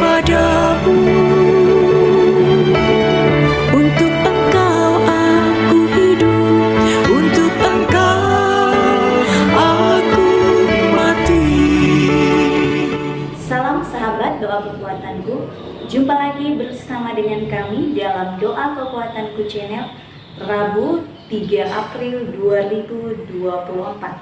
kepadamu. Untuk Engkau aku hidup, untuk Engkau aku mati. Salam sahabat doa kekuatanku. Jumpa lagi bersama dengan kami dalam Doa Kekuatanku Channel, Rabu 3 April 2024.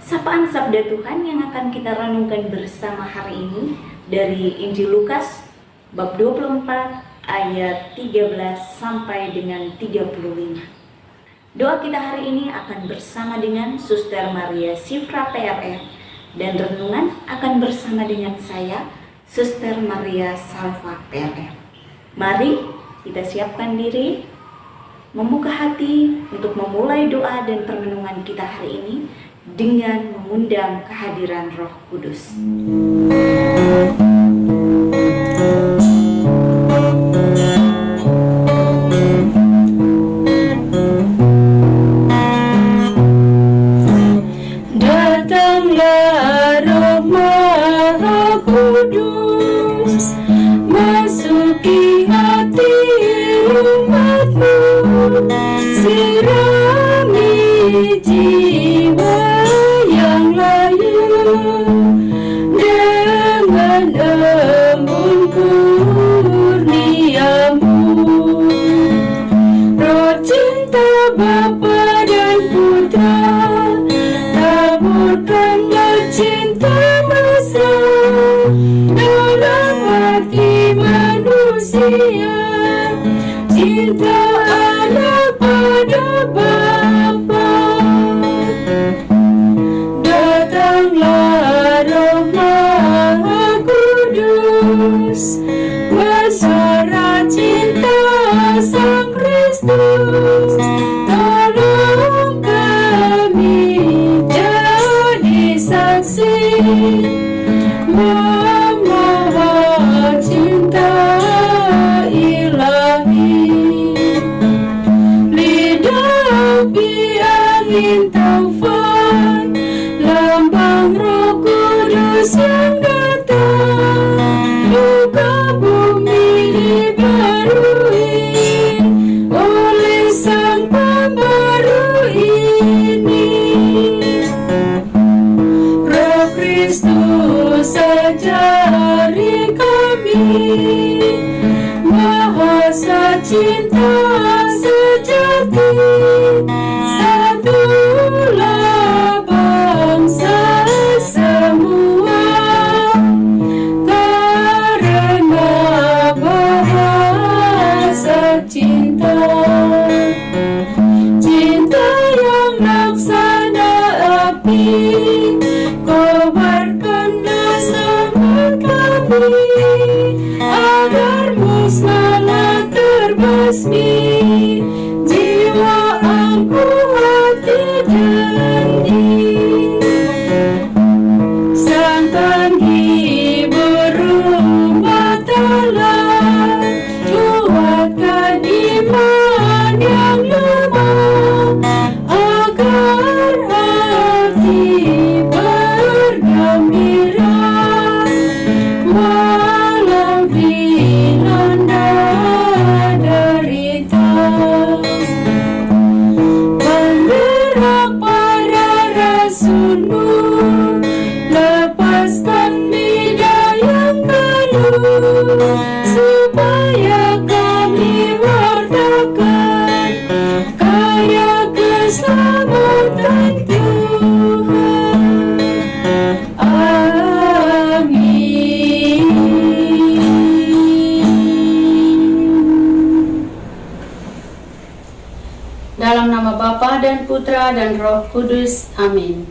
Sapaan Sabda Tuhan yang akan kita renungkan bersama hari ini dari Injil Lukas bab 24 ayat 13 sampai dengan 35. Doa kita hari ini akan bersama dengan Suster Maria Sifra PRR, dan renungan akan bersama dengan saya, Suster Maria Salva PRR. Mari kita siapkan diri, membuka hati untuk memulai doa dan permenungan kita hari ini dengan mengundang kehadiran Roh Kudus. Datanglah Roh Maha Kudus, masuki hati umatmu, sirami jiwa yang layu dengan embun kurniamu. Roh cinta Bapa dan Putra, taburkanlah cinta mesra dalam hati manusia, cinta anak pada Bapa. Datanglah Roh Maha Kudus, bersuara cinta Sang Kristus, tolong kami jadi saksi membawa cinta ilahi. Lidah api angin taufan, lambang Roh Kudus yang datang, luka bumi dibarui oleh Sang Pembaru ini. Roh Kristus ajari kami bahasa cinta sejati, satulah bangsa semua karena bahasa cinta. Cinta yang laksana api, kobarkanlah semangat kami agar musnahlah terbasmi jiwa, angku, hati, janji. Sang penghibur umat Allah, kuatkan iman yang lemah agar hati bergembira walau dilanda derita. Penggerak para rasulmu, lepaskan lidah yang keluh, supaya kami wartakan karya keselamatan Tuhan. Amin. Dalam nama Bapa dan Putra dan Roh Kudus. Amin.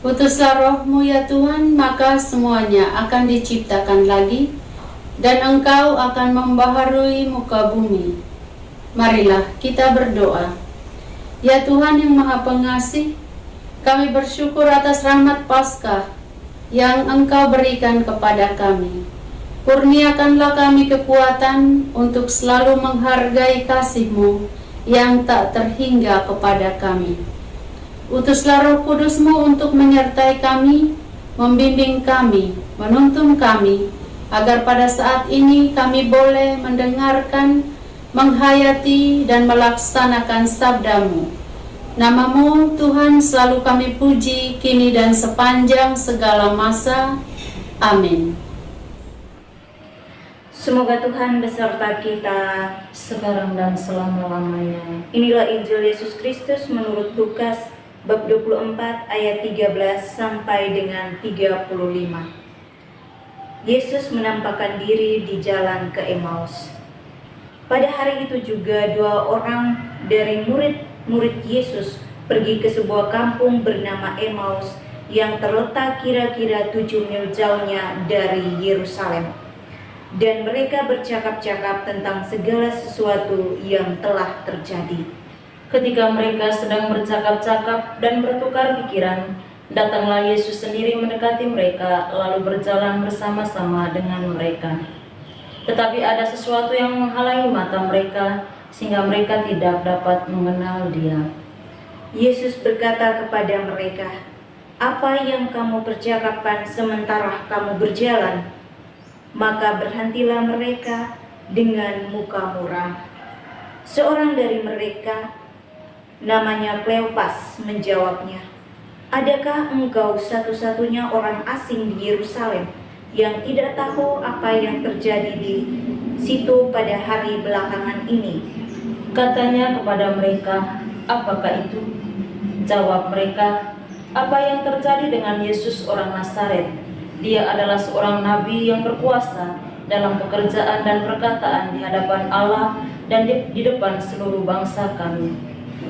Utuslah Roh-Mu ya Tuhan, maka semuanya akan diciptakan lagi, dan Engkau akan membaharui muka bumi. Marilah kita berdoa. Ya Tuhan yang Maha Pengasih, kami bersyukur atas rahmat Paskah yang Engkau berikan kepada kami. Kurniakanlah kami kekuatan untuk selalu menghargai kasih-Mu yang tak terhingga kepada kami. Utuslah Roh Kudus-Mu untuk menyertai kami, membimbing kami, menuntun kami, agar pada saat ini kami boleh mendengarkan, menghayati, dan melaksanakan sabda-Mu. Nama-Mu, Tuhan, selalu kami puji, kini dan sepanjang segala masa. Amin. Semoga Tuhan beserta kita sekarang dan selama-lamanya. Inilah Injil Yesus Kristus menurut Lukas bab 24 ayat 13 sampai dengan 35. Yesus menampakkan diri di jalan ke Emmaus. Pada hari itu juga 2 orang dari murid Yesus pergi ke sebuah kampung bernama Emmaus yang terletak kira-kira 7 mil jauhnya dari Yerusalem. Dan mereka bercakap-cakap tentang segala sesuatu yang telah terjadi. Ketika mereka sedang bercakap-cakap dan bertukar pikiran, datanglah Yesus sendiri mendekati mereka, lalu berjalan bersama-sama dengan mereka. Tetapi ada sesuatu yang menghalangi mata mereka, sehingga mereka tidak dapat mengenal Dia. Yesus berkata kepada mereka, "Apa yang kamu percakapkan sementara kamu berjalan?" Maka berhentilah mereka dengan muka muram. Seorang dari mereka, namanya Kleopas, menjawabnya, "Adakah engkau satu-satunya orang asing di Yerusalem yang tidak tahu apa yang terjadi di situ pada hari belakangan ini?" Katanya kepada mereka, "Apakah itu?" Jawab mereka, "Apa yang terjadi dengan Yesus orang Nazaret? Dia adalah seorang nabi yang berkuasa dalam pekerjaan dan perkataan di hadapan Allah dan di depan seluruh bangsa kami.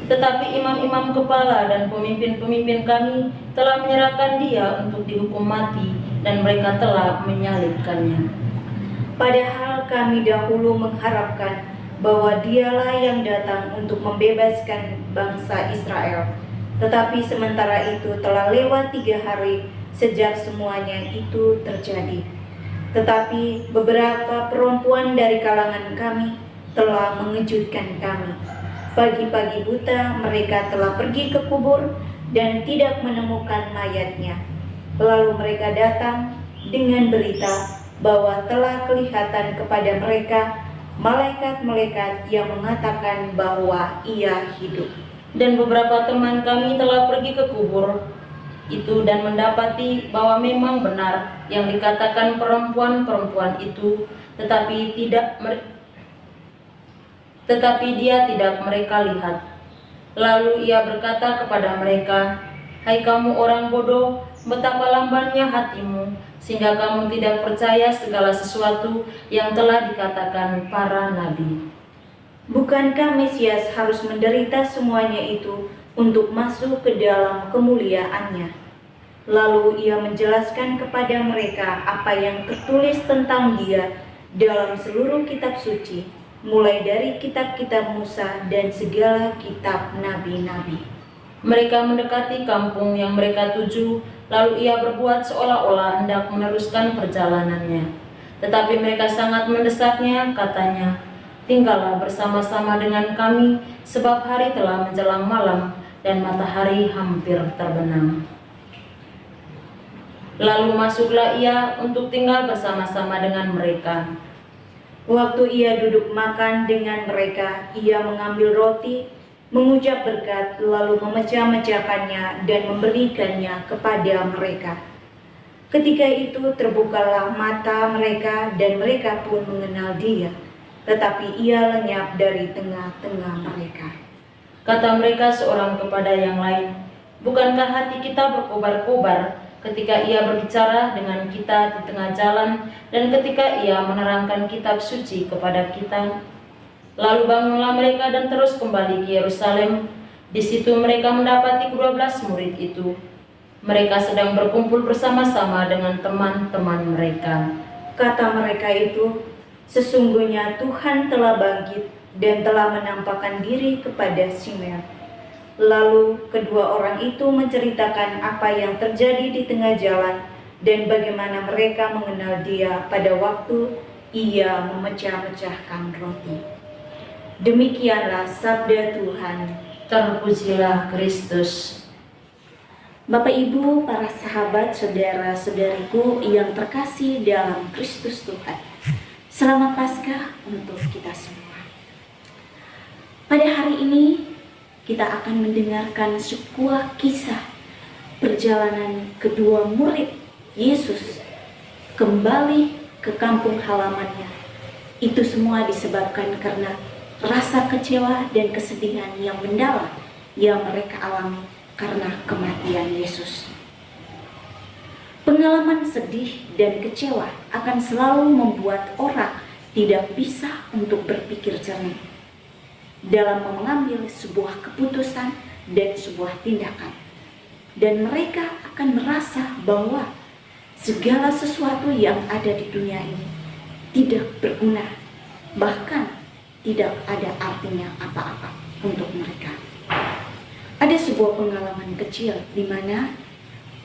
Tetapi imam-imam kepala dan pemimpin-pemimpin kami telah menyerahkan Dia untuk dihukum mati, dan mereka telah menyalibkannya. Padahal kami dahulu mengharapkan bahwa Dialah yang datang untuk membebaskan bangsa Israel. Tetapi sementara itu telah lewat 3 hari sejak semuanya itu terjadi. Tetapi beberapa perempuan dari kalangan kami telah mengejutkan kami. Pagi-pagi buta mereka telah pergi ke kubur dan tidak menemukan mayatnya. Lalu mereka datang dengan berita bahwa telah kelihatan kepada mereka malaikat-malaikat yang mengatakan bahwa Ia hidup. Dan beberapa teman kami telah pergi ke kubur itu dan mendapati bahwa memang benar yang dikatakan perempuan-perempuan itu, tetapi dia tidak mereka lihat. Lalu Ia berkata kepada mereka, "Hai kamu orang bodoh, betapa lambannya hatimu, sehingga kamu tidak percaya segala sesuatu yang telah dikatakan para nabi. Bukankah Mesias harus menderita semuanya itu untuk masuk ke dalam kemuliaannya?" Lalu Ia menjelaskan kepada mereka apa yang tertulis tentang Dia dalam seluruh kitab suci, mulai dari kitab-kitab Musa dan segala kitab nabi-nabi. Mereka mendekati kampung yang mereka tuju, lalu Ia berbuat seolah-olah hendak meneruskan perjalanannya. Tetapi mereka sangat mendesaknya, katanya, "Tinggallah bersama-sama dengan kami, sebab hari telah menjelang malam dan matahari hampir terbenam." Lalu masuklah Ia untuk tinggal bersama-sama dengan mereka. Waktu Ia duduk makan dengan mereka, Ia mengambil roti, mengucap berkat, lalu memecah-mecahkannya dan memberikannya kepada mereka. Ketika itu terbukalah mata mereka dan mereka pun mengenal Dia, tetapi Ia lenyap dari tengah-tengah mereka. Kata mereka seorang kepada yang lain, "Bukankah hati kita berkobar-kobar ketika Ia berbicara dengan kita di tengah jalan dan ketika Ia menerangkan kitab suci kepada kita?" Lalu bangunlah mereka dan terus kembali ke Yerusalem. Di situ mereka mendapati 12 murid itu. Mereka sedang berkumpul bersama-sama dengan teman-teman mereka. Kata mereka itu, "Sesungguhnya Tuhan telah bangkit dan telah menampakkan diri kepada Simeon." Lalu kedua orang itu menceritakan apa yang terjadi di tengah jalan dan bagaimana mereka mengenal Dia pada waktu Ia memecah-mecahkan roti. Demikianlah sabda Tuhan. Terpujilah Kristus. Bapak Ibu, para sahabat, saudara-saudariku yang terkasih dalam Kristus Tuhan, selamat Paskah untuk kita semua. Pada hari ini kita akan mendengarkan sebuah kisah perjalanan kedua murid Yesus kembali ke kampung halamannya. Itu semua disebabkan karena rasa kecewa dan kesedihan yang mendalam yang mereka alami karena kematian Yesus. Pengalaman sedih dan kecewa akan selalu membuat orang tidak bisa untuk berpikir jernih dalam mengambil sebuah keputusan dan sebuah tindakan. Dan mereka akan merasa bahwa segala sesuatu yang ada di dunia ini tidak berguna, bahkan tidak ada artinya apa-apa untuk mereka. Ada sebuah pengalaman kecil di mana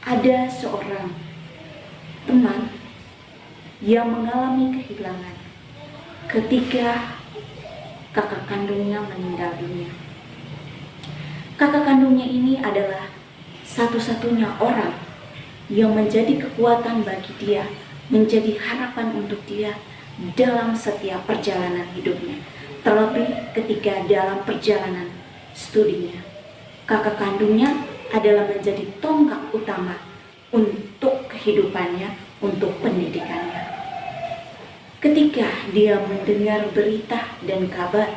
ada seorang teman yang mengalami kehilangan ketika kakak kandungnya meninggal dunia. Kakak kandungnya ini adalah satu-satunya orang yang menjadi kekuatan bagi dia, menjadi harapan untuk dia dalam setiap perjalanan hidupnya. Terlebih ketika dalam perjalanan studinya, kakak kandungnya adalah menjadi tonggak utama untuk kehidupannya, untuk pendidikannya. Ketika dia mendengar berita dan kabar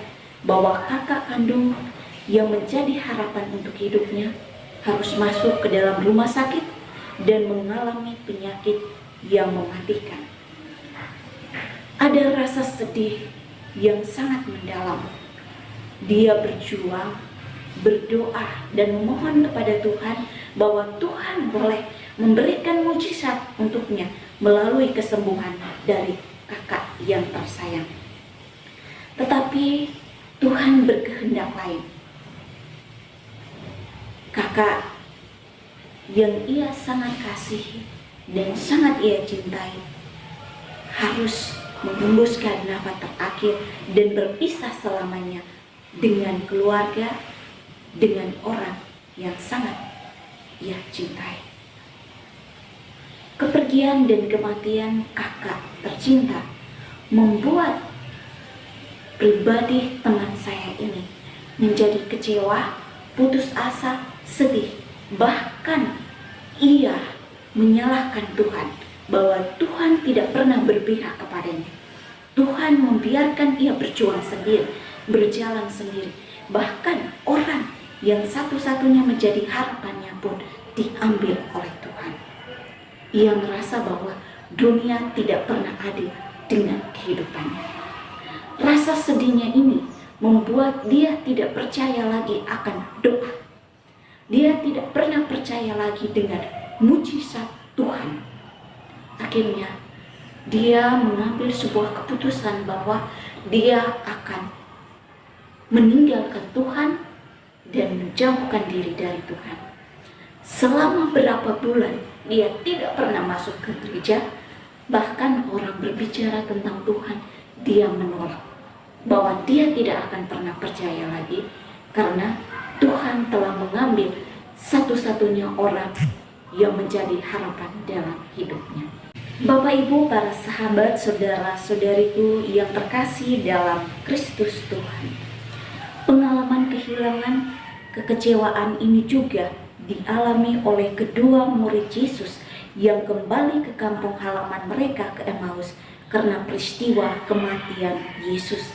bahwa kakak kandung yang menjadi harapan untuk hidupnya harus masuk ke dalam rumah sakit dan mengalami penyakit yang mematikan, ada rasa sedih yang sangat mendalam. Dia berjuang, berdoa, dan memohon kepada Tuhan bahwa Tuhan boleh memberikan mujizat untuknya melalui kesembuhan dari kakak yang tersayang. Tetapi Tuhan berkehendak lain. Kakak yang ia sangat kasihi dan sangat ia cintai harus menghembuskan nafas terakhir dan berpisah selamanya dengan keluarga, dengan orang yang sangat ia cintai. Kepergian dan kematian kakak tercinta membuat pribadi teman saya ini menjadi kecewa, putus asa, sedih. Bahkan ia menyalahkan Tuhan, bahwa Tuhan tidak pernah berpihak kepadanya. Tuhan membiarkan ia berjuang sendiri, berjalan sendiri. Bahkan orang yang satu-satunya menjadi harapannya pun diambil oleh Tuhan. Ia merasa bahwa dunia tidak pernah adil dengan kehidupannya. Rasa sedihnya ini membuat dia tidak percaya lagi akan doa. Dia tidak pernah percaya lagi dengan mujizat Tuhan. Akhirnya dia mengambil sebuah keputusan bahwa dia akan meninggalkan Tuhan dan menjauhkan diri dari Tuhan. Selama berapa bulan dia tidak pernah masuk ke gereja. Bahkan orang berbicara tentang Tuhan, dia menolak, bahwa dia tidak akan pernah percaya lagi karena Tuhan telah mengambil satu-satunya orang yang menjadi harapan dalam hidupnya. Bapak Ibu, para sahabat, saudara-saudariku yang terkasih dalam Kristus Tuhan, pengalaman kehilangan, kekecewaan ini juga dialami oleh kedua murid Yesus yang kembali ke kampung halaman mereka, ke Emmaus, karena peristiwa kematian Yesus.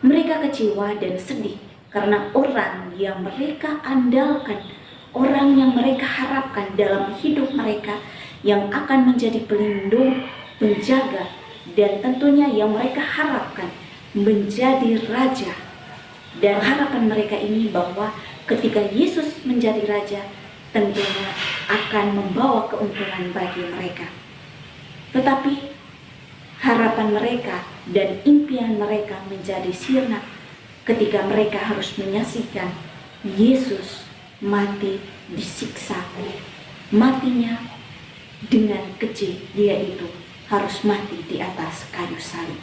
Mereka kecewa dan sedih karena orang yang mereka andalkan, orang yang mereka harapkan dalam hidup mereka, yang akan menjadi pelindung, penjaga, dan tentunya yang mereka harapkan menjadi raja. Dan harapan mereka ini bahwa ketika Yesus menjadi raja, tentunya akan membawa keuntungan bagi mereka. Tetapi harapan mereka dan impian mereka menjadi sirna ketika mereka harus menyaksikan Yesus mati disiksa. Matinya dengan keji, yaitu harus mati di atas kayu salib.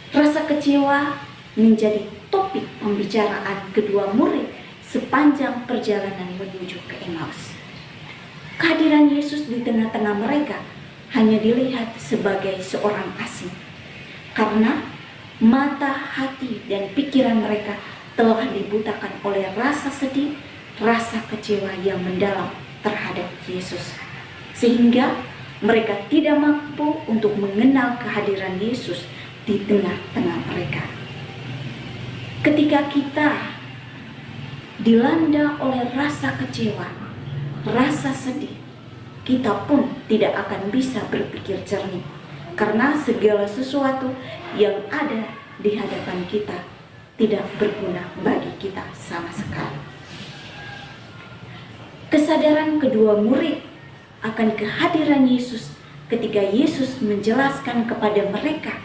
Rasa kecewa menjadi topik pembicaraan kedua murid sepanjang perjalanan menuju ke Emmaus. Kehadiran Yesus di tengah-tengah mereka hanya dilihat sebagai seorang asing, karena mata, hati, dan pikiran mereka telah dibutakan oleh rasa sedih, rasa kecewa yang mendalam terhadap Yesus, sehingga mereka tidak mampu untuk mengenal kehadiran Yesus di tengah-tengah mereka. Ketika kita dilanda oleh rasa kecewa, rasa sedih, kita pun tidak akan bisa berpikir jernih, karena segala sesuatu yang ada di hadapan kita tidak berguna bagi kita sama sekali. Kesadaran kedua murid akan kehadiran Yesus ketika Yesus menjelaskan kepada mereka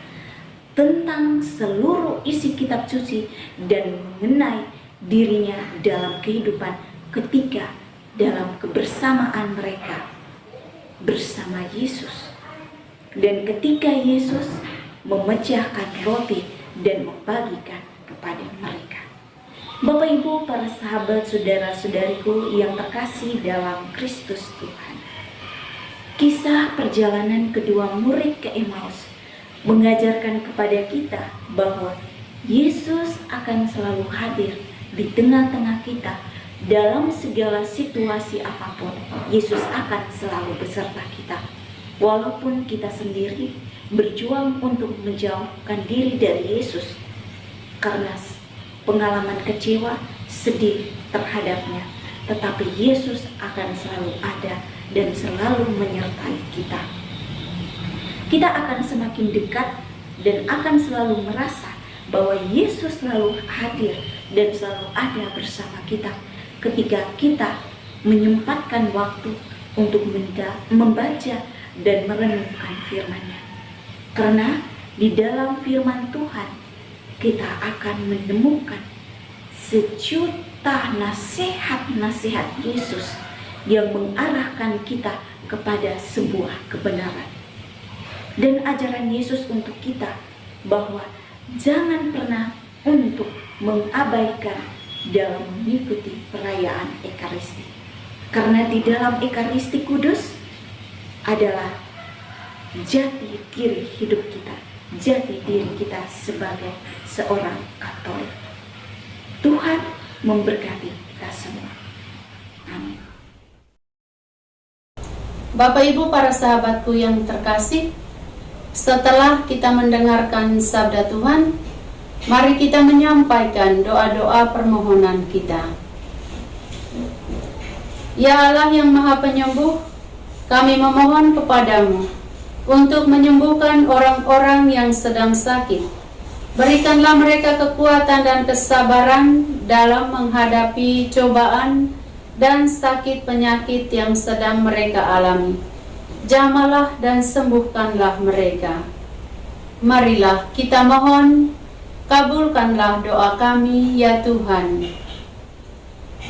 tentang seluruh isi kitab suci dan mengenai dirinya dalam kehidupan ketika dalam kebersamaan mereka bersama Yesus, dan ketika Yesus memecahkan roti dan membagikan kepada mereka. Bapak Ibu, para sahabat, saudara-saudariku yang terkasih dalam Kristus Tuhan, kisah perjalanan kedua murid ke Emmaus mengajarkan kepada kita bahwa Yesus akan selalu hadir di tengah-tengah kita. Dalam segala situasi apapun, Yesus akan selalu beserta kita. Walaupun kita sendiri berjuang untuk menjauhkan diri dari Yesus karena pengalaman kecewa, sedih terhadapnya, tetapi Yesus akan selalu ada dan selalu menyertai kita. Kita akan semakin dekat dan akan selalu merasa bahwa Yesus selalu hadir dan selalu ada bersama kita ketika kita menyempatkan waktu untuk membaca dan merenungkan firman-Nya. Karena di dalam firman Tuhan kita akan menemukan sejuta nasihat-nasihat Yesus yang mengarahkan kita kepada sebuah kebenaran. Dan ajaran Yesus untuk kita bahwa jangan pernah untuk mengabaikan dalam mengikuti perayaan Ekaristi. Karena di dalam Ekaristi Kudus adalah jati diri hidup kita, jati diri kita sebagai seorang Katolik. Tuhan memberkati kita semua. Amin. Bapak Ibu, para sahabatku yang terkasih, setelah kita mendengarkan sabda Tuhan, mari kita menyampaikan doa-doa permohonan kita. Ya Allah yang Maha Penyembuh, kami memohon kepadamu untuk menyembuhkan orang-orang yang sedang sakit. Berikanlah mereka kekuatan dan kesabaran dalam menghadapi cobaan dan sakit penyakit yang sedang mereka alami. Jamalah dan sembuhkanlah mereka. Marilah kita mohon, kabulkanlah doa kami ya Tuhan.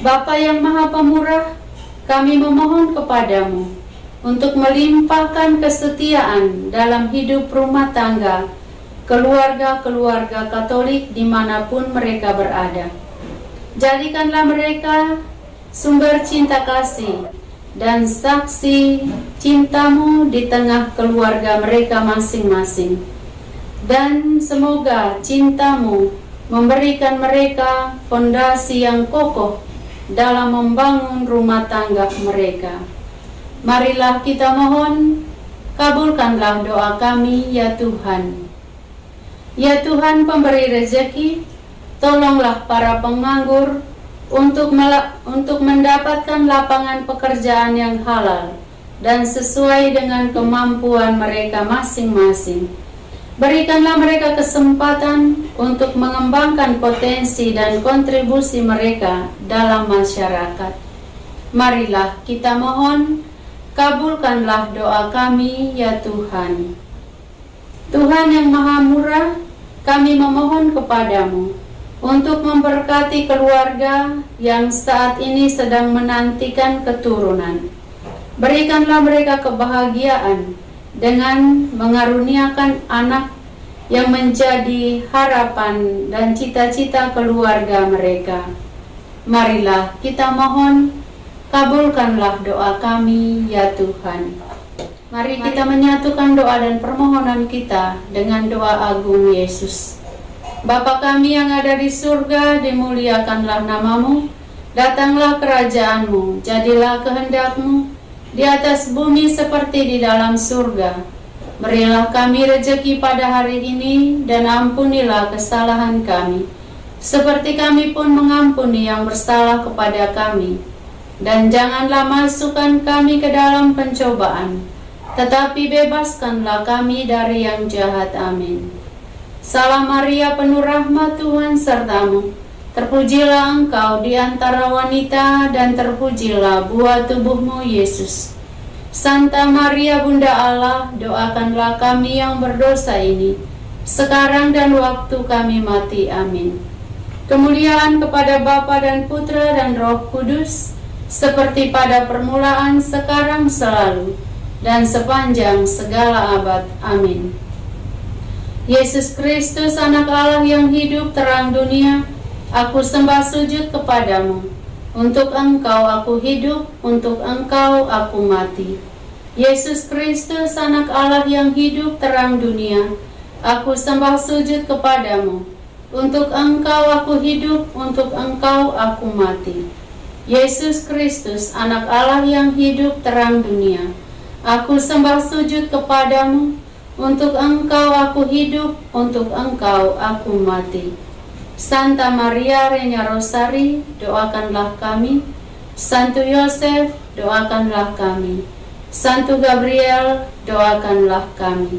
Bapa yang Maha Pemurah, kami memohon kepadamu untuk melimpahkan kesetiaan dalam hidup rumah tangga keluarga-keluarga Katolik dimanapun mereka berada. Jadikanlah mereka sumber cinta kasih dan saksi cintamu di tengah keluarga mereka masing-masing. Dan semoga cintamu memberikan mereka fondasi yang kokoh dalam membangun rumah tangga mereka. Marilah kita mohon, kabulkanlah doa kami ya Tuhan. Ya Tuhan pemberi rezeki, tolonglah para penganggur untuk mendapatkan lapangan pekerjaan yang halal dan sesuai dengan kemampuan mereka masing-masing. Berikanlah mereka kesempatan untuk mengembangkan potensi dan kontribusi mereka dalam masyarakat. Marilah kita mohon, kabulkanlah doa kami ya Tuhan. Tuhan yang Maha Murah, kami memohon kepadamu untuk memberkati keluarga yang saat ini sedang menantikan keturunan. Berikanlah mereka kebahagiaan dengan mengaruniakan anak yang menjadi harapan dan cita-cita keluarga mereka. Marilah kita mohon, kabulkanlah doa kami ya Tuhan. Mari kita menyatukan doa dan permohonan kita dengan doa agung Yesus. Bapa kami yang ada di surga, dimuliakanlah namamu, datanglah kerajaanmu, jadilah kehendakmu di atas bumi seperti di dalam surga. Berilah kami rejeki pada hari ini, dan ampunilah kesalahan kami, seperti kami pun mengampuni yang bersalah kepada kami. Dan janganlah masukkan kami ke dalam pencobaan, tetapi bebaskanlah kami dari yang jahat. Amin. Salam Maria, penuh rahmat, Tuhan sertamu. Terpujilah engkau di antara wanita, dan terpujilah buah tubuhmu, Yesus. Santa Maria, Bunda Allah, doakanlah kami yang berdosa ini, sekarang dan waktu kami mati. Amin. Kemuliaan kepada Bapa dan Putra dan Roh Kudus, seperti pada permulaan, sekarang, selalu, dan sepanjang segala abad. Amin. Yesus Kristus, Anak Allah yang hidup, terang dunia, aku sembah sujud kepadamu. Untuk Engkau aku hidup, untuk Engkau aku mati. Yesus Kristus, Anak Allah yang hidup, terang dunia, aku sembah sujud kepadamu. Untuk Engkau aku hidup, untuk Engkau aku mati. Yesus Kristus, Anak Allah yang hidup, terang dunia, aku sembah sujud kepadamu. Untuk Engkau aku hidup, untuk Engkau aku mati. Santa Maria Reina Rosari, doakanlah kami. Santo Yosef, doakanlah kami. Santo Gabriel, doakanlah kami.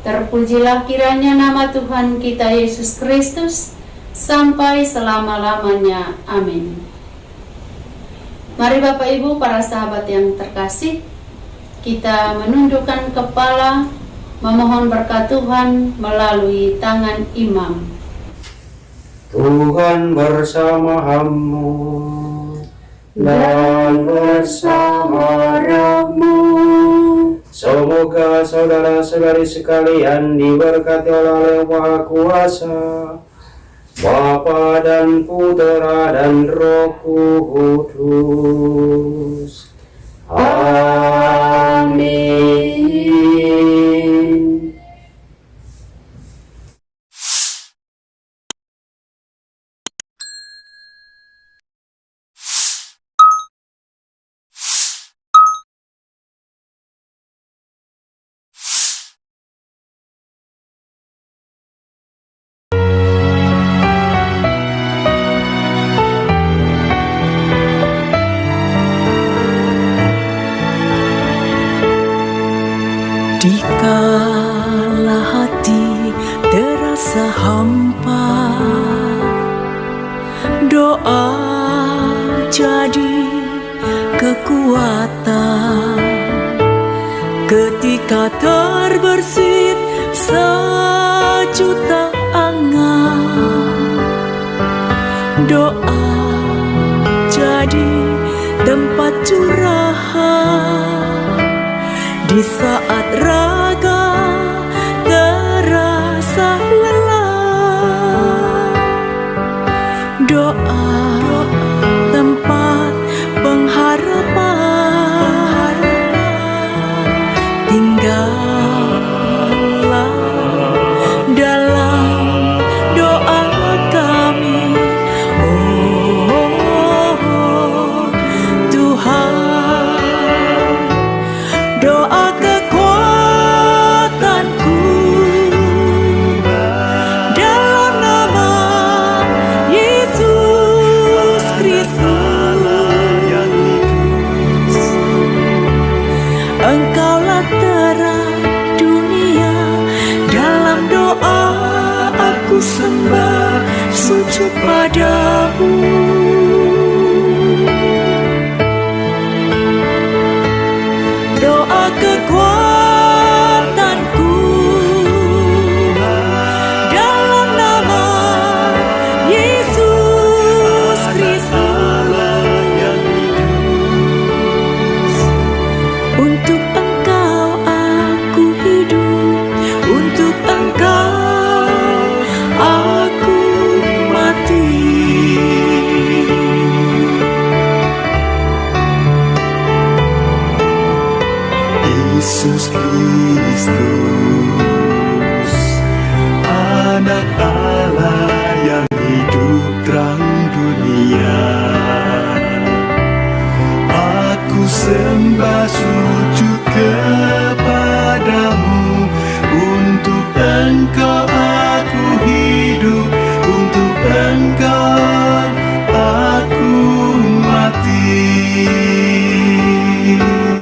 Terpujilah kiranya nama Tuhan kita Yesus Kristus sampai selama-lamanya. Amin. Mari Bapak Ibu, para sahabat yang terkasih, kita menundukkan kepala, memohon berkat Tuhan melalui tangan imam. Tuhan bersamamu dan bersama rohmu. Semoga saudara-saudari sekalian diberkati oleh Yang Maha Kuasa, Bapa dan Putra dan Roh Kudus. Amin. Dikala hati terasa hampa, doa jadi kekuatan. Ketika terbersit sejuta angan, doa jadi tempat curahan. Di saat raga terasa lelah, doa tempat pengharapan. Tinggallah dalam doa kami, oh Tuhan. Doa kekuatanku dalam nama Yesus Kristus. Engkaulah terang dunia, dalam doa aku sembah sujud padamu. Doa kekuatanku dalam nama Yesus Kristus. Untuk Engkau aku hidup, untuk Engkau aku mati. Yesus Kristus, Anak Allah yang hidup terang dunia. Aku sembah sujud